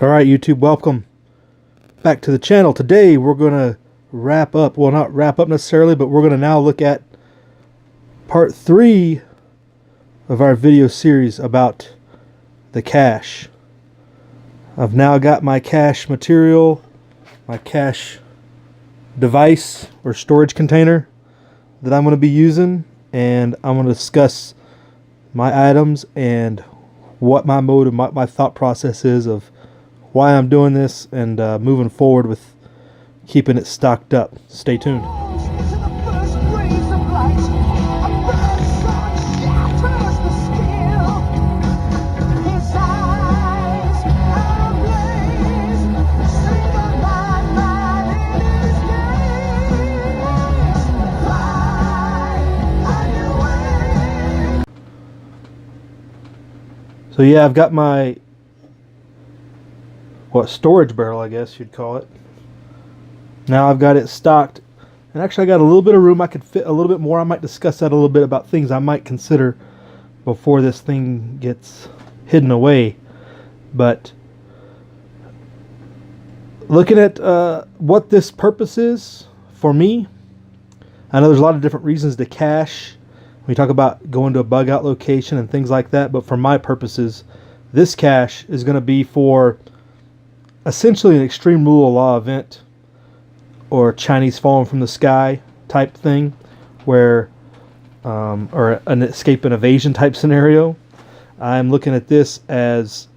Alright YouTube, welcome back to the channel. Today we're going to wrap up, well not wrap up necessarily, but we're going to now look at part 3 of our video series about the cache. I've now got my cache material, my cache device or storage container that I'm going to be using, and I'm going to discuss my items and what my motive, my thought process is of why I'm doing this and moving forward with keeping it stocked up. Stay tuned. So yeah, I've got my storage barrel, I guess you'd call it. Now I've got it stocked, and actually I got a little bit of room. I could fit a little bit more. I might discuss that a little bit about things I might consider before this thing gets hidden away. But looking at what this purpose is for me, I know there's a lot of different reasons to cache. We talk about going to a bug out location and things like that, but for my purposes, this cache is going to be for essentially an extreme rule of law event or Chinese falling from the sky type thing, where or an escape and evasion type scenario. I'm looking at this as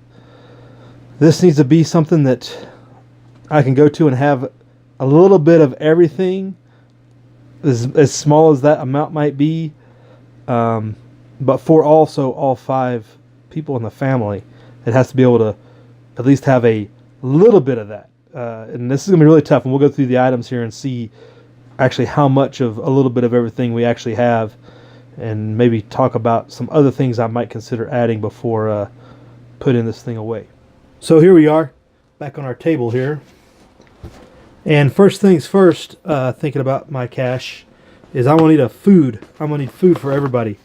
this needs to be something that I can go to and have a little bit of everything, as small as that amount might be, but for also all 5 people in the family, it has to be able to at least have a little bit of that. And this is going to be really tough, and we'll go through the items here and see actually how much of a little bit of everything we actually have, and maybe talk about some other things I might consider adding before putting this thing away. So here we are, back on our table here. And first things first, thinking about my cache, is I'm going to need food. I'm going to need food for everybody.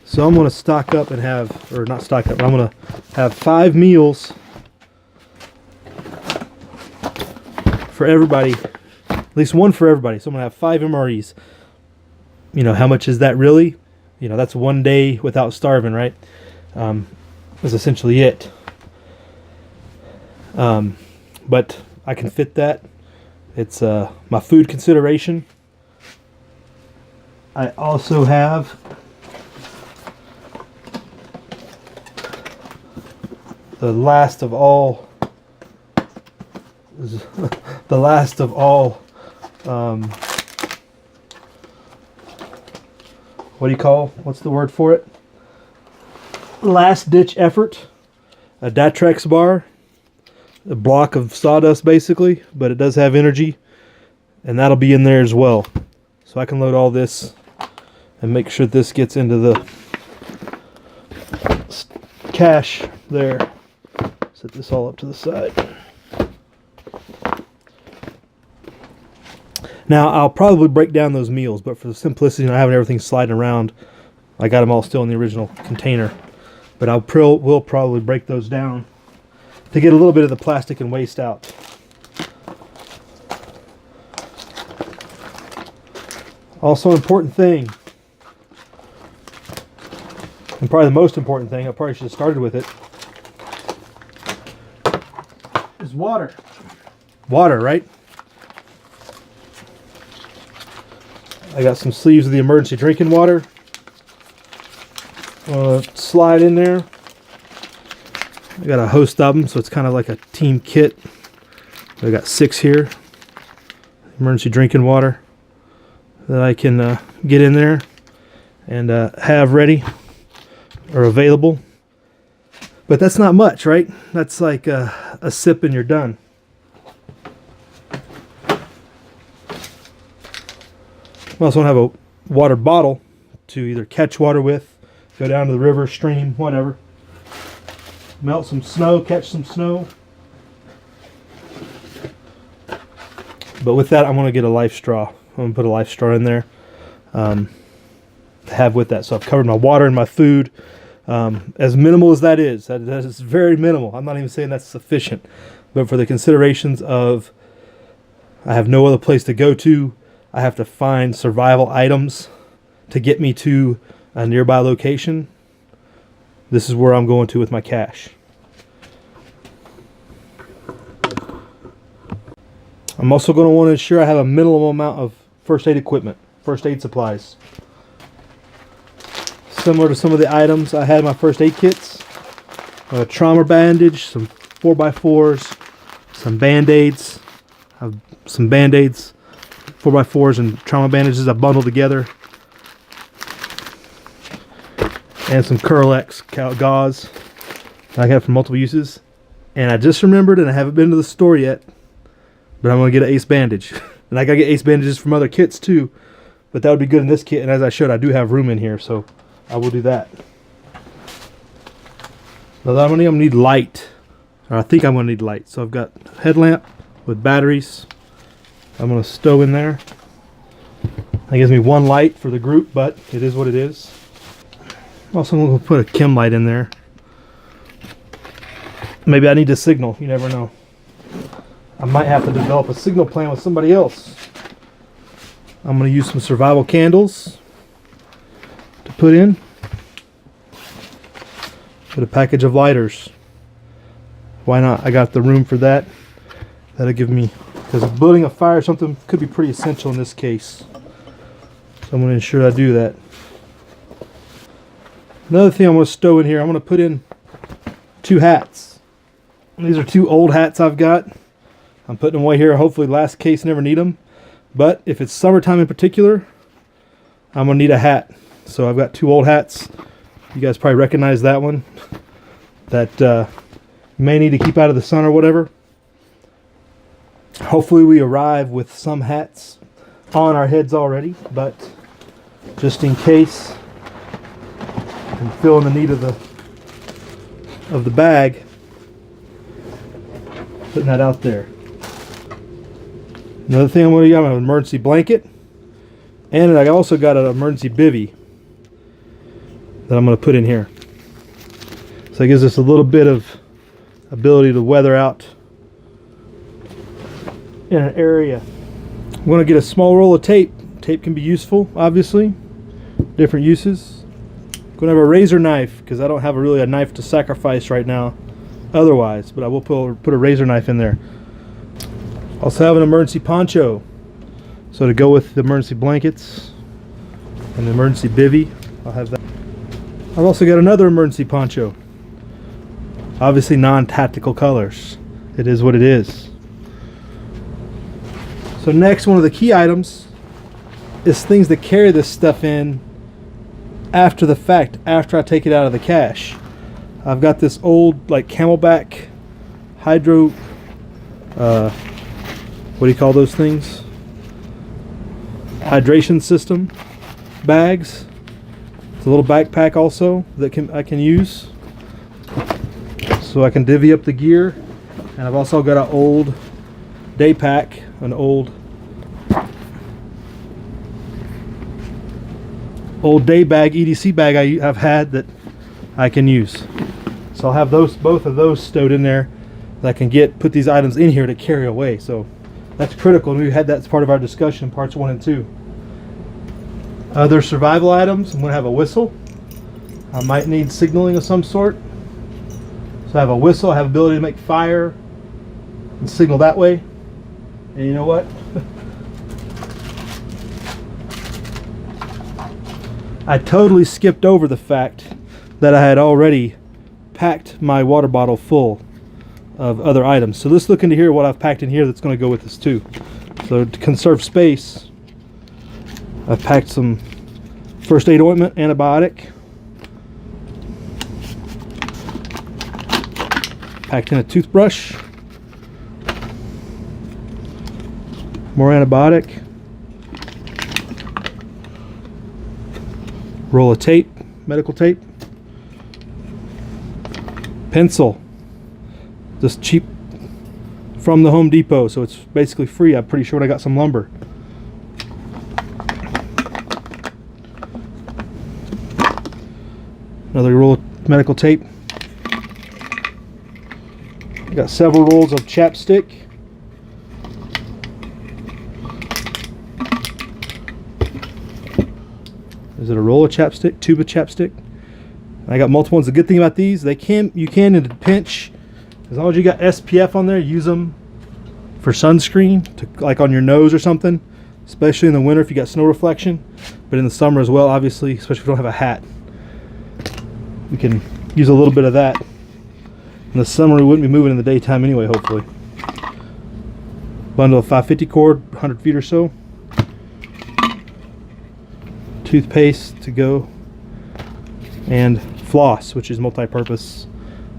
So I'm going to stock up and have, or not stock up, but I'm going to have 5 meals for everybody, at least one for everybody. So I'm going to have 5 MREs. You know, how much is that really? You know, that's 1 day without starving, right? Is essentially it. But I can fit that. It's my food consideration. I also have the last of all what do you call, what's the word for it? Last ditch effort. A Datrex bar. A block of sawdust basically, but it does have energy, and that'll be in there as well. So I can load all this and make sure this gets into the cache there. Set this all up to the side. Now I'll probably break down those meals, but for the simplicity of having everything sliding around, I got them all still in the original container. But we'll probably break those down to get a little bit of the plastic and waste out. Also, an important thing, and probably the most important thing, I probably should have started with it, is water. Water, right? I got some sleeves of the emergency drinking water. Slide in there. I got a host of them, so it's kind of like a team kit. I got 6 here. Emergency drinking water that I can get in there and have ready or available. But that's not much, right? That's like a sip and you're done. I also have a water bottle to either catch water with, go down to the river, stream, whatever. Melt some snow, catch some snow. But with that, I'm going to get a life straw. I'm going to put a life straw in there to have with that. So I've covered my water and my food. As minimal as that is very minimal. I'm not even saying that's sufficient. but for the considerations of I have no other place to go to, I have to find survival items to get me to a nearby location, this is where I'm going to with my cache. I'm also going to want to ensure I have a minimal amount of first aid equipment, first aid supplies. Similar to some of the items I had in my first aid kits. A trauma bandage, some 4x4s, some band-aids. I have some band-aids, 4x4s and trauma bandages I bundled together. And some Curl-X gauze I got for multiple uses. And I just remembered, and I haven't been to the store yet, but I'm going to get an Ace bandage. And I got to get Ace bandages from other kits too. But that would be good in this kit. And as I showed, I do have room in here, so I will do that. Now I'm going to need light. Or I think I'm going to need light. So I've got a headlamp with batteries. I'm going to stow in there. That gives me one light for the group, but it is what it is. I'm also going to put a chem light in there. Maybe I need to signal. You never know. I might have to develop a signal plan with somebody else. I'm going to use some survival candles to put in. Put a package of lighters. Why not? I got the room for that. That'll give me, because building a fire or something could be pretty essential in this case. So I'm going to ensure I do that. Another thing I'm going to stow in here, I'm going to put in 2 hats. These are 2 old hats I've got. I'm putting them away here. Hopefully last case, never need them. But if it's summertime in particular, I'm going to need a hat. So I've got 2 old hats. You guys probably recognize that one. That you may need to keep out of the sun or whatever. Hopefully we arrive with some hats on our heads already. But just in case, I'm feeling the need of the bag. Putting that out there. Another thing I'm going to get, an emergency blanket, and I also got an emergency bivvy that I'm going to put in here. So it gives us a little bit of ability to weather out in an area. I'm going to get a small roll of tape. Tape can be useful, obviously. Different uses. I'm going to have a razor knife because I don't have really a knife to sacrifice right now. Otherwise, but I will put a razor knife in there. Also have an emergency poncho, so to go with the emergency blankets and the emergency bivvy, I'll have that. I've also got another emergency poncho, obviously non-tactical colors. It is what it is. So next, one of the key items is things to carry this stuff in after the fact, after I take it out of the cache. I've got this old like Camelback hydro what do you call those things? Hydration system bags. It's a little backpack also that I can use. So I can divvy up the gear. And I've also got an old day pack, an old day bag, EDC bag I've had that I can use. So I'll have both of those stowed in there that I can put these items in here to carry away. So that's critical, and we had that as part of our discussion, parts 1 and 2. Other survival items, I'm going to have a whistle. I might need signaling of some sort. So I have a whistle, I have ability to make fire and signal that way. And you know what? I totally skipped over the fact that I had already packed my water bottle full of other items. So let's look into here what I've packed in here that's going to go with this too. So to conserve space, I've packed some first aid ointment, antibiotic. Packed in a toothbrush. More antibiotic. Roll of tape, medical tape. Pencil. Just cheap from the Home Depot, so it's basically free. I'm pretty sure I got some lumber. Another roll of medical tape. Got several rolls of chapstick. Is it a roll of chapstick? Tube of chapstick? I got multiple ones. The good thing about these, you can in a pinch, as long as you got SPF on there, use them for sunscreen, like on your nose or something, especially in the winter if you got snow reflection, but in the summer as well, obviously, especially if you don't have a hat. We can use a little bit of that. In the summer we wouldn't be moving in the daytime anyway, hopefully. Bundle of 550 cord, 100 feet or so. Toothpaste to go, and floss, which is multi-purpose.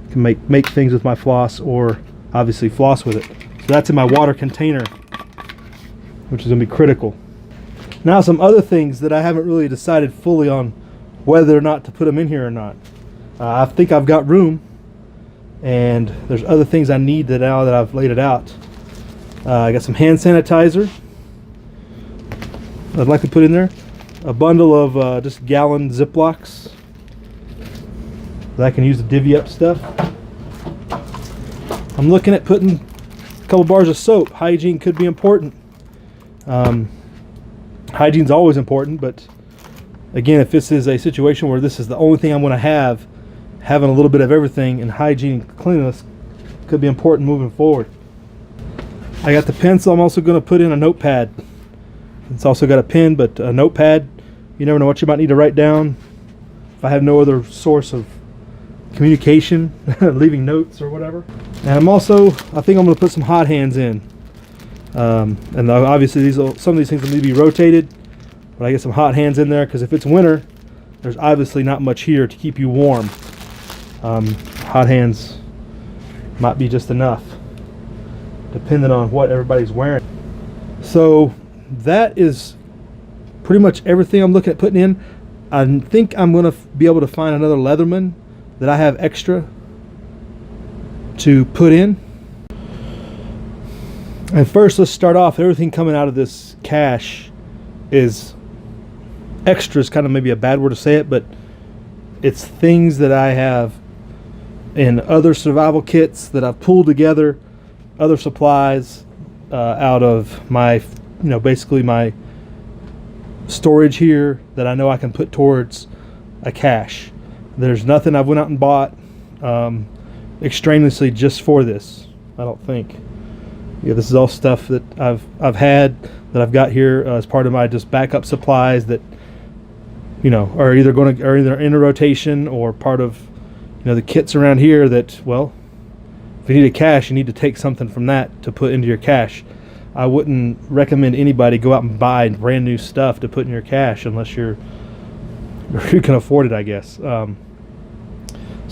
I can make things with my floss, or obviously floss with it. So that's in my water container, which is going to be critical. Now some other things that I haven't really decided fully on whether or not to put them in here or not. I think I've got room, and there's other things I need that now that I've laid it out. I got some hand sanitizer I'd like to put in there. A bundle of just gallon Ziplocs that I can use to divvy up stuff. I'm looking at putting a couple bars of soap. Hygiene could be important. Hygiene's always important, but again, if this is a situation where this is the only thing I'm going to have, having a little bit of everything and hygiene and cleanliness could be important moving forward. I got the pencil. I'm also going to put in a notepad. It's also got a pen, but a notepad, you never know what you might need to write down. If I have no other source of communication, leaving notes or whatever. And I think I'm going to put some hot hands in. And obviously some of these things will need to be rotated, but I get some hot hands in there because if it's winter, there's obviously not much here to keep you warm. Hot hands might be just enough, depending on what everybody's wearing. So that is pretty much everything I'm looking at putting in. I think I'm going to be able to find another Leatherman that I have extra to put in. And first, let's start off. Everything coming out of this cache is extra. Is kind of maybe a bad word to say it, but it's things that I have in other survival kits that I've pulled together, other supplies out of my, basically my storage here that I know I can put towards a cache. There's nothing I've went out and bought extraneously just for this, I don't think. Yeah, this is all stuff that I've had that I've got here as part of my just backup supplies that are either in a rotation or part of the kits around here that, well, if you need a cache, you need to take something from that to put into your cache. I wouldn't recommend anybody go out and buy brand new stuff to put in your cache unless you can afford it, I guess. So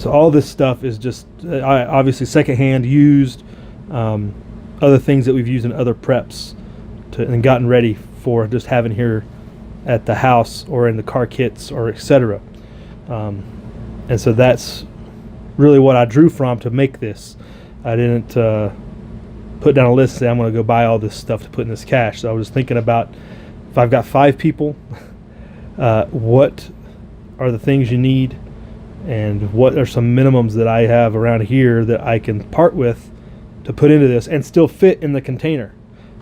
all this stuff is just obviously secondhand, used, other things that we've used in other preps and gotten ready for just having here at the house or in the car kits or etc. And so that's really what I drew from to make this. I didn't put down a list and say I'm going to go buy all this stuff to put in this cache. So I was thinking about, if I've got 5 people, what are the things you need, and what are some minimums that I have around here that I can part with to put into this and still fit in the container.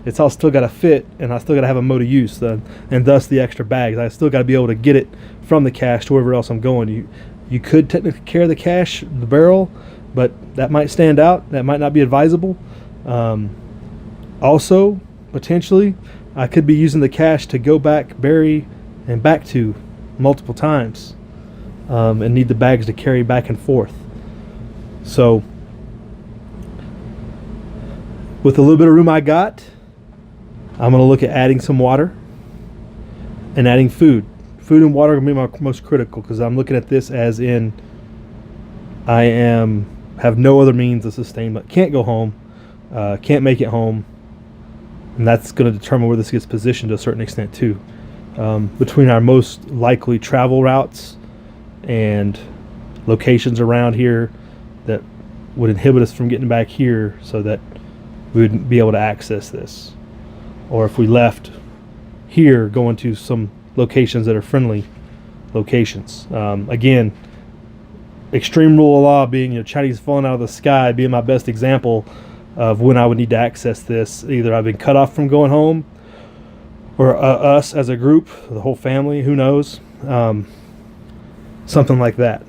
It's all still got to fit, and I still got to have a mode of use, and thus the extra bags. I still got to be able to get it from the cache to wherever else I'm going. You could technically carry the cache, the barrel, but that might stand out. That might not be advisable. Also, potentially, I could be using the cache to go back, bury, and back to multiple times, and need the bags to carry back and forth. So, with a little bit of room I got, I'm going to look at adding some water and adding food. Food and water are going to be my most critical, because I'm looking at this as in I have no other means of sustainment. Can't go home, can't make it home, and that's going to determine where this gets positioned to a certain extent too. Between our most likely travel routes and locations around here that would inhibit us from getting back here so that we wouldn't be able to access this. Or if we left here going to some locations that are friendly locations. Again, extreme rule of law being, Chinese falling out of the sky being my best example of when I would need to access this. Either I've been cut off from going home, or us as a group, the whole family, who knows, something like that.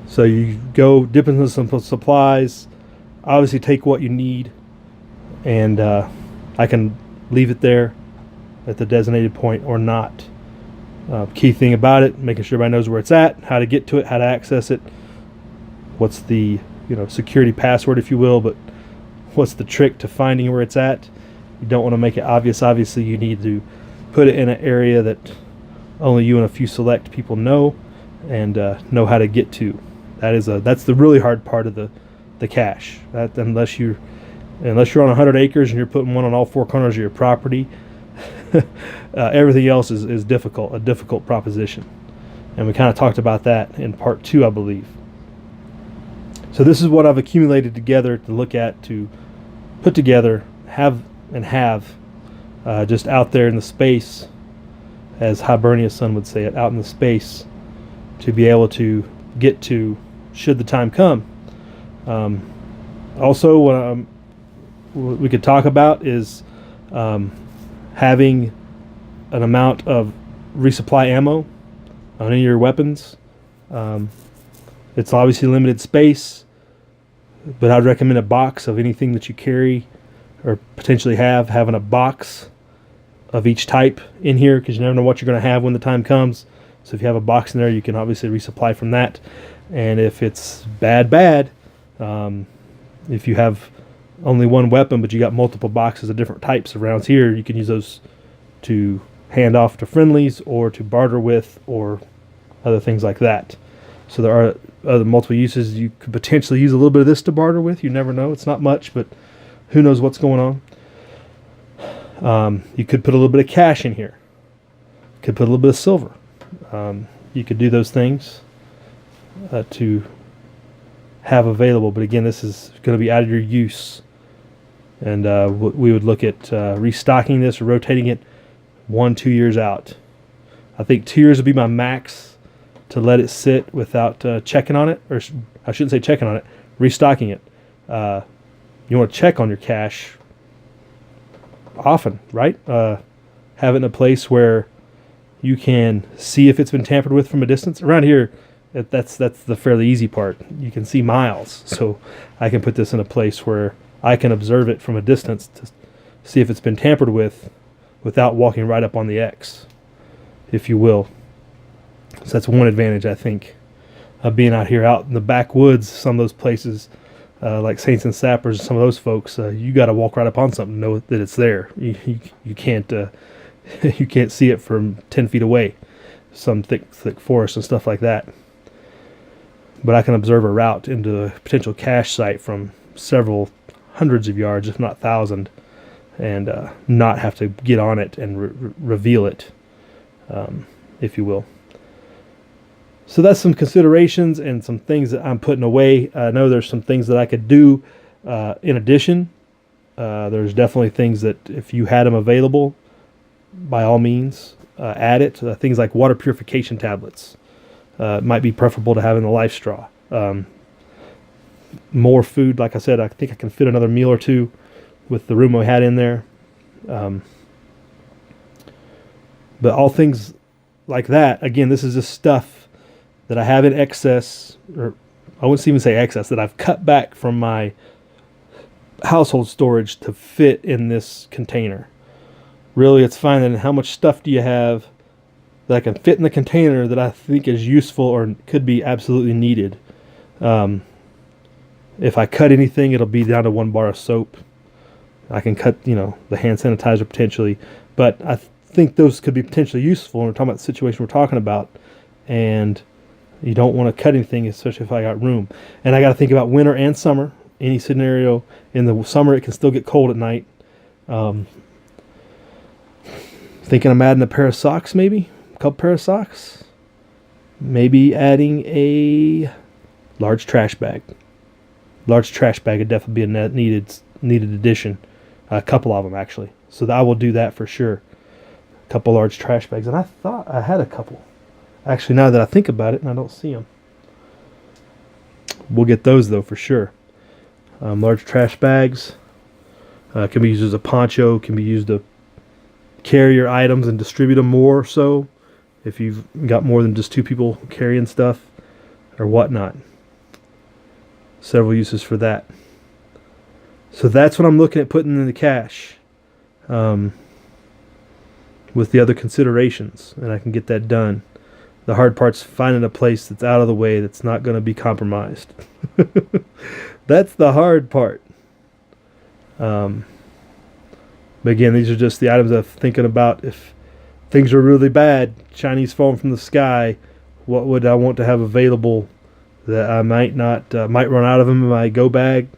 So you go dip into some supplies, obviously take what you need, and I can leave it there at the designated point or not. Key thing about it, making sure everybody knows where it's at, how to get to it, how to access it, what's the security password, if you will, but what's the trick to finding where it's at. You don't want to make it obvious. Obviously, you need to put it in an area that only you and a few select people know, and know how to get to. That's the really hard part of the cache. That unless you're on 100 acres and you're putting one on all four corners of your property, everything else is a difficult proposition. And we kind of talked about that in part 2, I believe. So this is what I've accumulated together to look at, to put together, have just out there in the space, as Hibernia's son would say it, out in the space, to be able to get to should the time come. Also, what we could talk about is having an amount of resupply ammo on any of your weapons. It's obviously limited space, but I'd recommend a box of anything that you carry or potentially having a box of each type in here, because you never know what you're going to have when the time comes. So if you have a box in there, you can obviously resupply from that. And if it's bad, if you have only one weapon but you got multiple boxes of different types of rounds here, you can use those to hand off to friendlies or to barter with, or other things like that. So there are other multiple uses. You could potentially use a little bit of this to barter with. You never know. It's not much, but who knows what's going on. You could put a little bit of cash in here. You could put a little bit of silver. You could do those things to have available. But again, this is going to be out of your use. And we would look at restocking this or rotating it 1-2 years out. I think 2 years would be my max to let it sit without checking on it. Or I shouldn't say checking on it, restocking it. You want to check on your cash often, right? Have it in a place where you can see if it's been tampered with from a distance. Around here, that's the fairly easy part. You can see miles, so I can put this in a place where I can observe it from a distance to see if it's been tampered with without walking right up on the X, if you will. So that's one advantage, I think, of being out here out in the backwoods. Some of those places, like Saints and Sappers, some of those folks, you got to walk right up on something to know that it's there. You can't you can't see it from 10 feet away. Some thick forest and stuff like that. But I can observe a route into a potential cache site from several hundreds of yards, if not 1,000, and not have to get on it and reveal it, if you will. So that's some considerations and some things that I'm putting away. I know there's some things that I could do in addition. There's definitely things that if you had them available, by all means, add it. Things like water purification tablets. It might be preferable to having the life straw. More food, like I said, I think I can fit another meal or two with the room we had in there. But all things like that, again, this is just stuff that I have in excess, or I wouldn't even say excess, that I've cut back from my household storage to fit in this container. Really, it's finding how much stuff do you have that I can fit in the container that I think is useful or could be absolutely needed. If I cut anything, it'll be down to 1 bar of soap. I can cut, the hand sanitizer potentially, but I think those could be potentially useful when we're talking about the situation we're talking about, and you don't want to cut anything, especially if I got room. And I got to think about winter and summer. Any scenario. In the summer, it can still get cold at night. Thinking I'm adding a pair of socks, maybe a couple pair of socks. Maybe adding a large trash bag. Large trash bag would definitely be a needed addition. A couple of them, actually. So I will do that for sure. A couple large trash bags. And I thought I had a couple. Actually, now that I think about it, and I don't see them. We'll get those though for sure. Large trash bags can be used as a poncho, can be used to carry your items and distribute them more so if you've got more than just 2 people carrying stuff or whatnot. Several uses for that. So that's what I'm looking at putting in the cash, with the other considerations, and I can get that done. The hard part's finding a place that's out of the way, that's not going to be compromised. That's the hard part. But again, these are just the items I'm thinking about. If things are really bad, Chinese falling from the sky, what would I want to have available that I might not might run out of them in my go bag,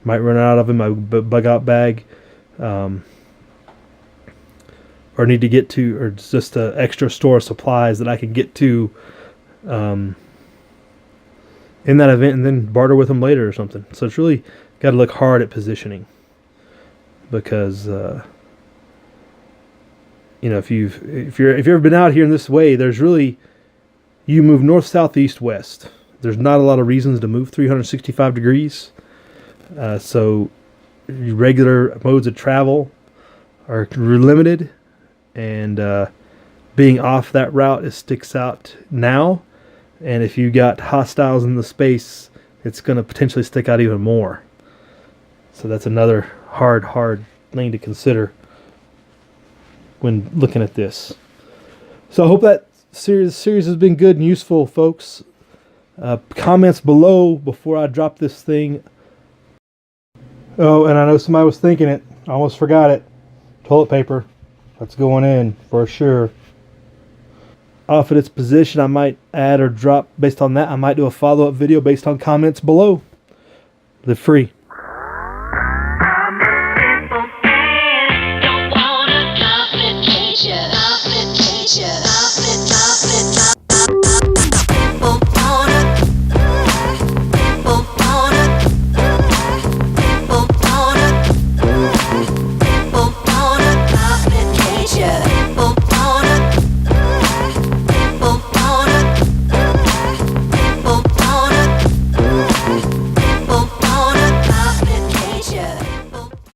might run out of in my bug out bag, or need to get to, or just an extra store of supplies that I can get to in that event, and then barter with them later or something. So it's really got to look hard at positioning, because if you've ever been out here in this way, there's really, you move north, south, east, west. There's not a lot of reasons to move 365 degrees. So your regular modes of travel are limited, and being off that route, it sticks out now. And if you got hostiles in the space, it's going to potentially stick out even more. So that's another hard thing to consider when looking at this. So I hope that series has been good and useful, folks. Comments below before I drop this thing. Oh, and I know somebody was thinking it. I almost forgot it. Toilet paper. That's going in for sure. Off at its position, I might add or drop based on that. I might do a follow-up video based on comments below. Live free. Don't want a complication.